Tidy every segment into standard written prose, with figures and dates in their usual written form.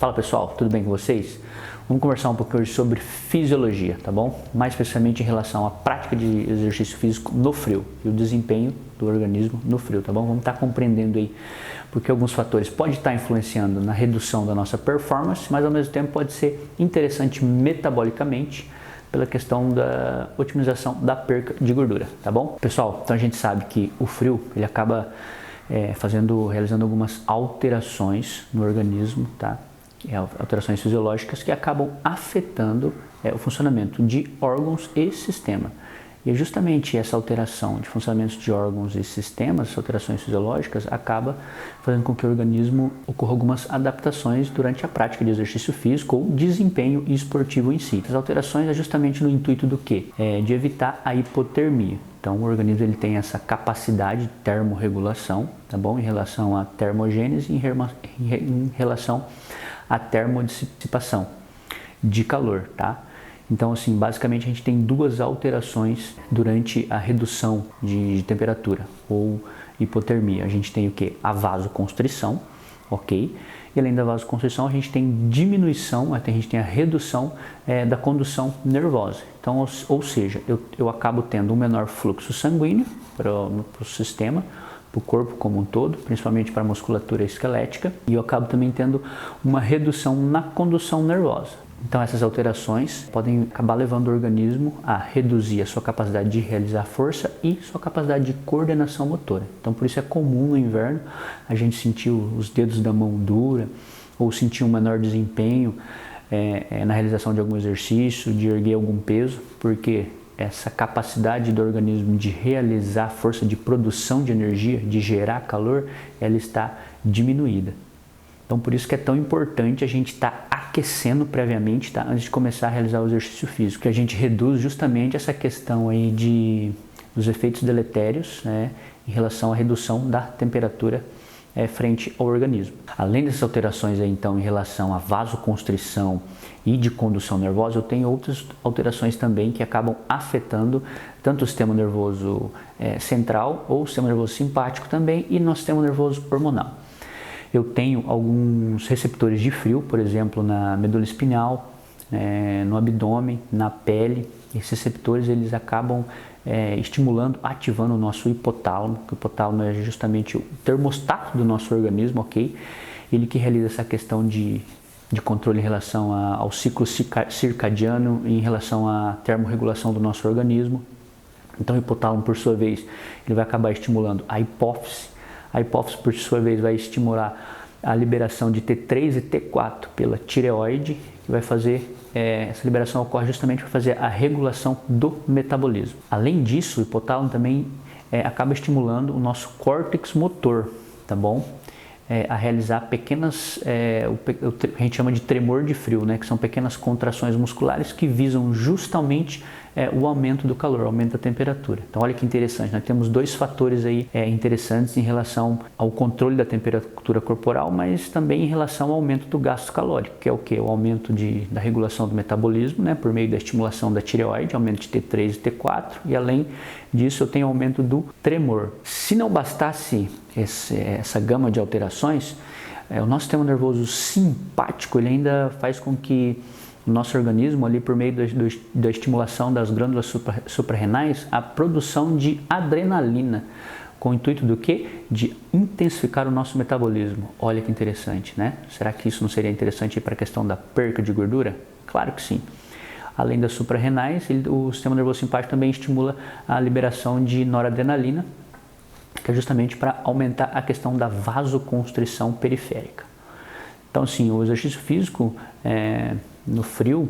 Fala pessoal, tudo bem com vocês? Vamos conversar um pouco hoje sobre fisiologia, tá bom? Mais especificamente em relação à prática de exercício físico no frio e o desempenho do organismo no frio, tá bom? Vamos estar compreendendo aí porque alguns fatores podem estar influenciando na redução da nossa performance, mas ao mesmo tempo pode ser interessante metabolicamente pela questão da otimização da perca de gordura, tá bom? Pessoal, então a gente sabe que o frio, ele acaba realizando algumas alterações no organismo, tá? Alterações fisiológicas que acabam afetando o funcionamento de órgãos e sistema. E é justamente essa alteração de funcionamento de órgãos e sistemas, essas alterações fisiológicas, acaba fazendo com que o organismo ocorra algumas adaptações durante a prática de exercício físico ou desempenho esportivo em si. As alterações é justamente no intuito do quê? De evitar a hipotermia. Então o organismo ele tem essa capacidade de termorregulação, tá bom? Em relação à termogênese e em relação à termodissipação de calor, tá? Então, assim, basicamente a gente tem duas alterações durante a redução de temperatura ou hipotermia. A gente tem o que? A vasoconstrição, ok? E além da vasoconstrição, a gente tem diminuição, a gente tem a redução da condução nervosa. Então, ou seja, eu acabo tendo um menor fluxo sanguíneo para o sistema, para o corpo como um todo, principalmente para a musculatura esquelética, e eu acabo também tendo uma redução na condução nervosa. Então essas alterações podem acabar levando o organismo a reduzir a sua capacidade de realizar força e sua capacidade de coordenação motora. Então por isso é comum no inverno a gente sentir os dedos da mão dura ou sentir um menor desempenho na realização de algum exercício, de erguer algum peso, porque essa capacidade do organismo de realizar força de produção de energia, de gerar calor, ela está diminuída. Então por isso que é tão importante a gente estar aquecendo previamente, tá? Antes de começar a realizar o exercício físico, que a gente reduz justamente essa questão aí dos efeitos deletérios, né, em relação à redução da temperatura frente ao organismo. Além dessas alterações aí, então, em relação à vasoconstrição e de condução nervosa, eu tenho outras alterações também que acabam afetando tanto o sistema nervoso central ou o sistema nervoso simpático também e nosso sistema nervoso hormonal. Eu tenho alguns receptores de frio, por exemplo, na medula espinhal, no abdômen, na pele. Esses receptores eles acabam estimulando, ativando o nosso hipotálamo, que o hipotálamo é justamente o termostato do nosso organismo, ok? Ele que realiza essa questão de controle em relação ao ciclo circadiano, em relação à termorregulação do nosso organismo. Então o hipotálamo, por sua vez, ele vai acabar estimulando a hipófise. A hipófise, por sua vez, vai estimular a liberação de T3 e T4 pela tireoide, que vai fazer, essa liberação ocorre justamente para fazer a regulação do metabolismo. Além disso, o hipotálamo também acaba estimulando o nosso córtex motor, tá bom? A realizar pequenas, a gente chama de tremor de frio, né? Que são pequenas contrações musculares que visam justamente o aumento do calor, o aumento da temperatura. Então olha que interessante, nós temos dois fatores aí interessantes em relação ao controle da temperatura corporal, mas também em relação ao aumento do gasto calórico, que é o que? O aumento da regulação do metabolismo, né? Por meio da estimulação da tireoide, aumento de T3 e T4, e além disso eu tenho aumento do tremor. Se não bastasse essa gama de alterações, o nosso sistema nervoso simpático ele ainda faz com que o nosso organismo, ali por meio da estimulação das glândulas suprarrenais, a produção de adrenalina, com o intuito do quê? De intensificar o nosso metabolismo. Olha que interessante, né? Será que isso não seria interessante para a questão da perca de gordura? Claro que sim. Além das suprarrenais, o sistema nervoso simpático também estimula a liberação de noradrenalina, que é justamente para aumentar a questão da vasoconstrição periférica. Então, sim, o exercício físico no frio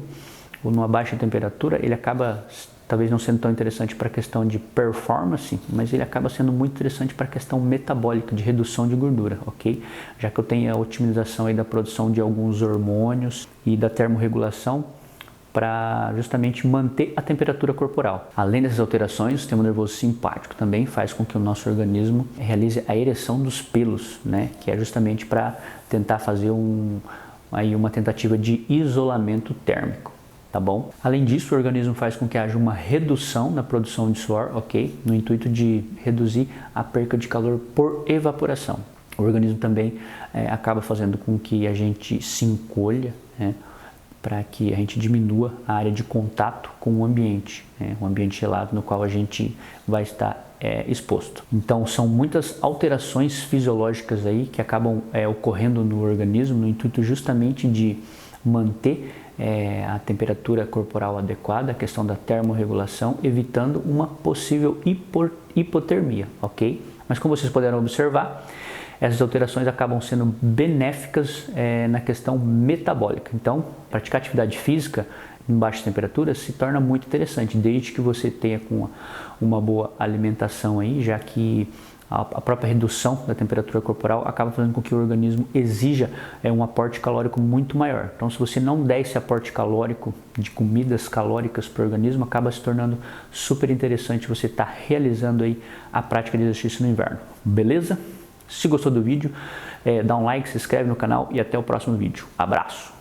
ou numa baixa temperatura, ele acaba talvez não sendo tão interessante para a questão de performance, mas ele acaba sendo muito interessante para a questão metabólica, de redução de gordura, ok? Já que eu tenho a otimização aí da produção de alguns hormônios e da termorregulação, para justamente manter a temperatura corporal. Além dessas alterações, o sistema nervoso simpático também faz com que o nosso organismo realize a ereção dos pelos, né? Que é justamente para tentar fazer uma tentativa de isolamento térmico, tá bom? Além disso, o organismo faz com que haja uma redução na produção de suor, ok? No intuito de reduzir a perca de calor por evaporação. O organismo também acaba fazendo com que a gente se encolha, né, para que a gente diminua a área de contato com o ambiente, né, um ambiente gelado no qual a gente vai estar exposto. Então são muitas alterações fisiológicas aí que acabam ocorrendo no organismo no intuito justamente de manter a temperatura corporal adequada, a questão da termorregulação, evitando uma possível hipotermia, ok? Mas como vocês puderam observar, essas alterações acabam sendo benéficas na questão metabólica. Então, praticar atividade física em baixas temperaturas se torna muito interessante, desde que você tenha com uma boa alimentação aí, já que a própria redução da temperatura corporal acaba fazendo com que o organismo exija um aporte calórico muito maior. Então, se você não der esse aporte calórico de comidas calóricas para o organismo, acaba se tornando super interessante você estar realizando aí a prática de exercício no inverno. Beleza? Se gostou do vídeo, dá um like, se inscreve no canal e até o próximo vídeo. Abraço!